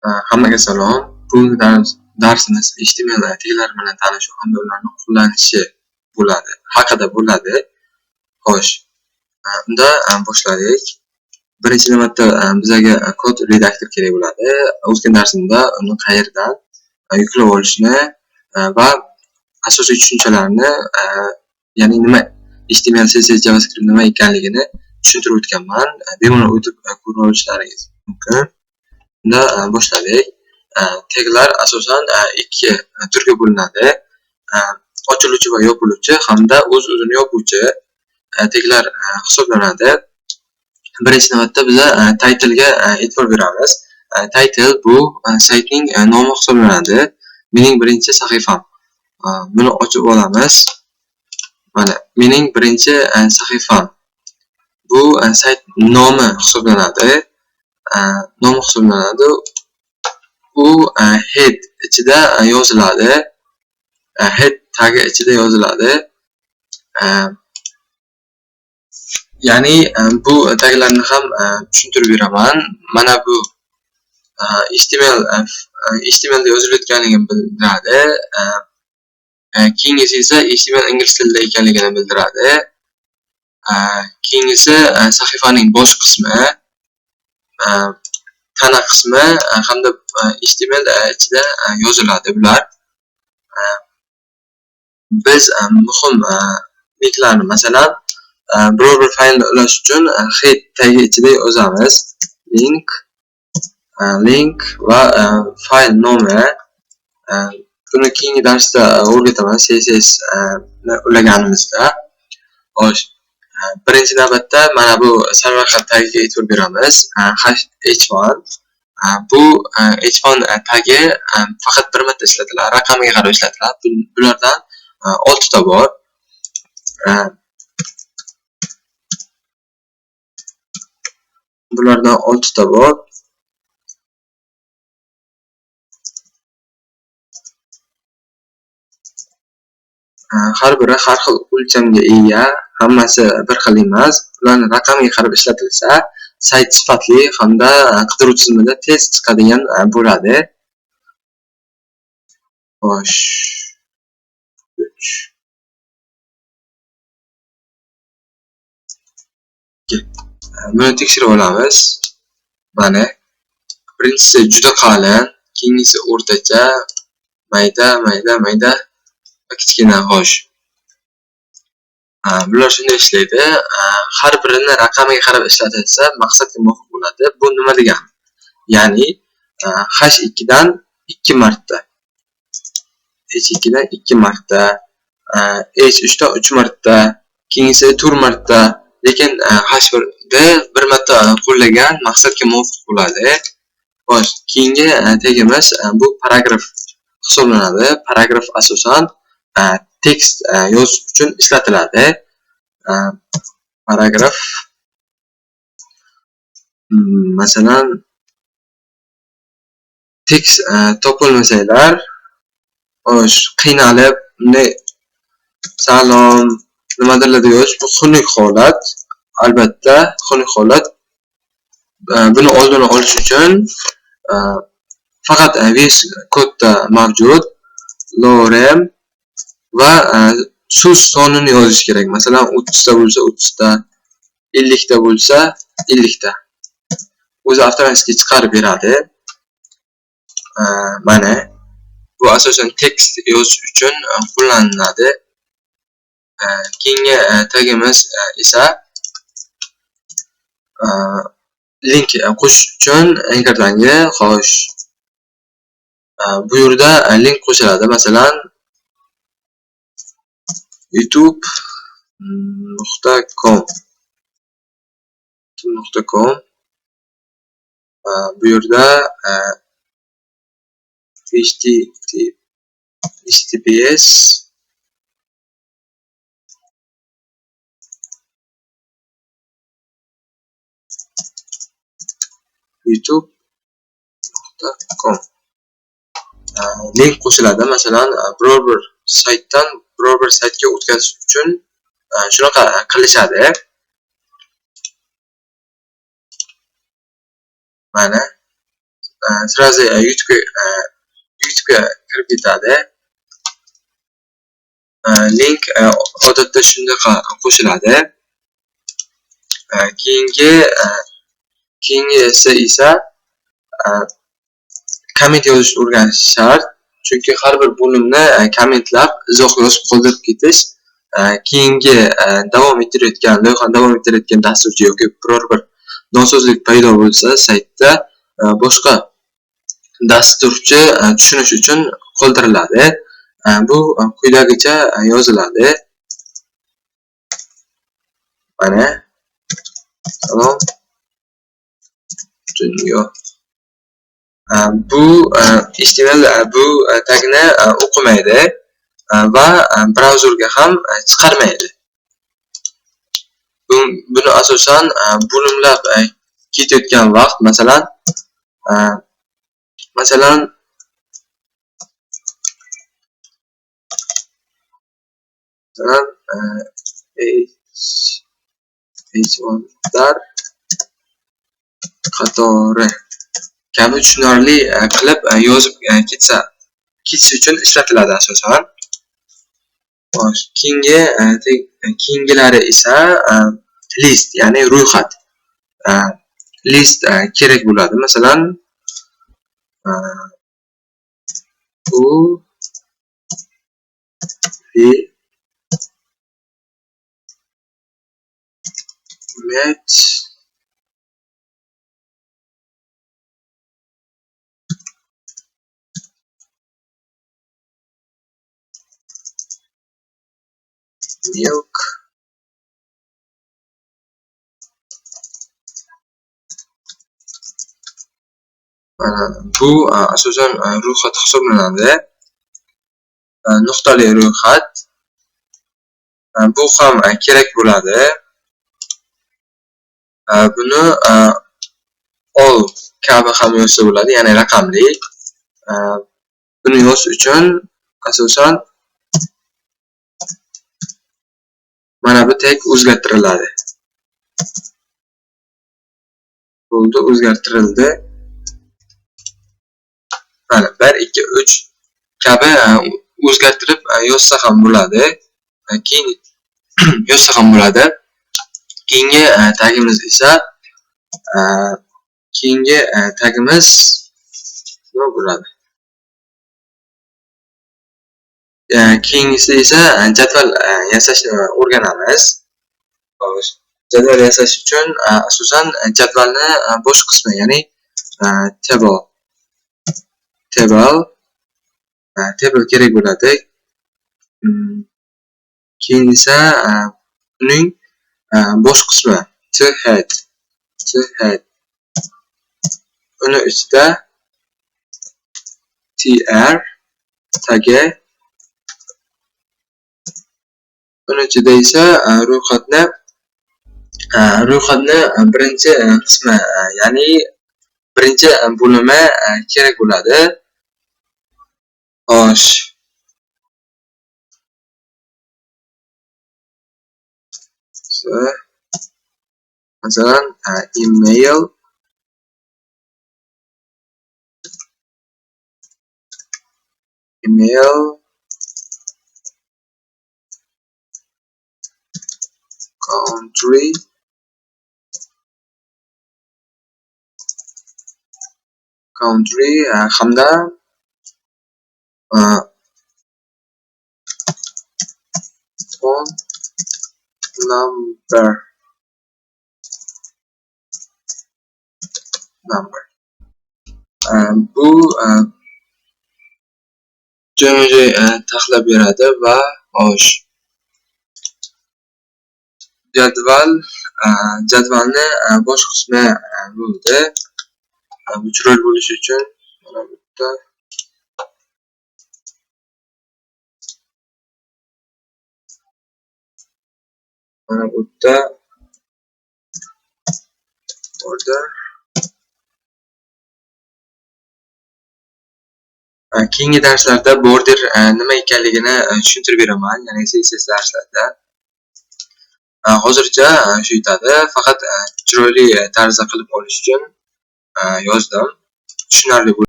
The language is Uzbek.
Hammaga salom. Bugungi darsimiz HTML taglar bilan tanishuv hamda ularni qo'llanishi haqida bo'ladi. Xo'sh, unda boshladik. Birinchi navbatda bizga kod redaktor kerak bo'ladi. O'tgan darsimda uni qayerdan yuklab olishni va asosiy tushunchalarni, ya'ni nima HTML, CSS, JavaScript nima ekanligini tushuntirib o'tganman. Bemalol o'tib ko'rib olishlaringiz mumkin. Unda boshladik. Taglar asosan ikki turga bo'linadi. Ochiluvchi va yopiluvchi hamda o'z-o'zini yopuvchi taglar hisoblanadi. Birinchi navbatda biz title ga e'tibor beramiz. Title bu saytning nomi hisoblanadi. Mening birinchi sahifam. Buni ochib olamiz. Mana mening birinchi sahifam. Bu sayt nomi hisoblanadi. U head ichida yoziladi. Head tagi ichida yoziladi. Ya'ni bu taglarni ham tushuntirib beraman. Mana bu HTML da yozilayotganligini bildiradi. Keyingisi esa HTML ingliz tilida ekanligini bildiradi. Keyingisi sahifaning bosh qismi, tana qismi hamda HTML ichida yoziladi bular. Biz muhim linklarni, masalan, biror bir faylni ulash uchun head tagi ichida yozamiz. Link va fayl nomi. Buni keyingi darsda o'rgataman, CSS ni ulaganimizda. Xo'sh, birinchi navbatda mana bu sarlavha tagiga e'tibor beramiz. H1. Bu H1 tagi faqat bir marta ishlatiladi, raqamiga qarab ishlatiladi. Bulardan 6 ta bor. Bulardan 6 ta bor. Har biri har xil o'lchamga ega, hammasi bir xil emas. Ularni raqamiga qarab ishlatilsa, sayt sifatli hamda qidiruv tizimida tez chiqadigan bo'ladi. Xo'sh. Buni tekshirib olamiz. Mana birinchisi juda qalin, keyingisi o'rtacha, mayda va kichkina. Xo'sh. Bular shunday ishlaydi. Har birini raqamiga qarab ishlatilsa, maqsadga muvofiq bo'ladi. Bu nima degani? Ya'ni H2 dan 2 marta, H2 dan 2 marta, H3 dan 3 marta, keyingisi 4 marta, lekin H1 da bir marta qo'llagan maqsadga muvofiq bo'ladi. Xo'sh, keyingi tagimiz bu paragraf hisoblanadi. Paragraf asosan tekst yozish uchun ishlatiladi. Paragraf, masalan, tekst topolmasanglar, xo'sh, qiynalib, salom, nimadirlar deb yozish, bu xunuk holat. Albatta, xunuk holat. Buni oldini olish uchun faqat VS Code'da mavjud lorem va so'z sonini yozish kerak. Masalan, 30 ta bo'lsa 30 ta, 50 ta bo'lsa 50 ta. O'zi avtomatik chiqarib beradi. Mana bu asosan tekst yozish uchun qo'llaniladi. Keyingi tagimiz esa link qo'shish uchun ankardangi. Xo'sh. Bu yerda link qo'shiladi. Masalan, youtube.com. Bu yerda https youtube.com link qo'shiladi. Masalan, biror bir saytdan biror bir saytga o'tkazish uchun shunaqa qilishadi. Mana sразу YouTube'ga kirib ketadi. Link odatda shundaqa qo'shiladi. Keyingisi esa komment yozishni o'rganish shart. Chunki har bir bo'limni kommentlar izoh yozib qoldirib ketish keyingi loyihani davom ettirayotgan dasturchi yoki biror bir nosozlik paydo bo'lsa saytda boshqa dasturchi tushunish uchun qoldiriladi. Bu quyidagicha yoziladi. Mana salom dunyo. Bu HTML bu tagni o'qimaydi va brauzerga ham chiqarmaydi. Buni asosan bo'limlab ketayotgan vaqt, masalan H1'lar qatori kabi tushunarli qilib yozib ketish uchun ishlatiladi asosan. Keyingilari esa list, ya'ni ro'yxat. List kerak bo'ladi. Masalan, bu match milk bu asosan ro'yxat hisoblanadi. Nuqtali ro'yxat bu ham kerak bo'ladi. Buni all kabi ham yozsa bo'ladi, ya'ni raqamli. Buni yozish uchun asosan mana bu tag o'zgartiriladi. Bo'ldi, o'zgartirildi. Mana 1 2 3 kabi o'zgartirib yozsa ham bo'ladi. Keyin yozsa ham bo'ladi. Keyingi tagimiz esa nima bo'ladi? Keyingisi esa jadval yasashni o'rganamiz. Jadval yasash uchun asosan jadvalni bosh qismi, ya'ni table kerak bo'ladi. Keyin esa uning bosh qismi head. Uni ichida tr tagi, uni ichida esa ro'yxatni birinchi qismi, ya'ni birinchi bo'limi kerak bo'ladi. Xo'sh. Masalan, email country hamda phone number. Bu joy taxlab beradi va xo'sh. Jadvalni bosh qismi bo'ldi. Bu chiroyli bo'lishi uchun mana bu yerda order. Keyingi darslarda border nima ekanligini tushuntirib beraman, ya'ni CSS darslarda. Hozircha shu yetadi. Faqat chiroyli tarzda qilib olish uchun yozdim. tushunarli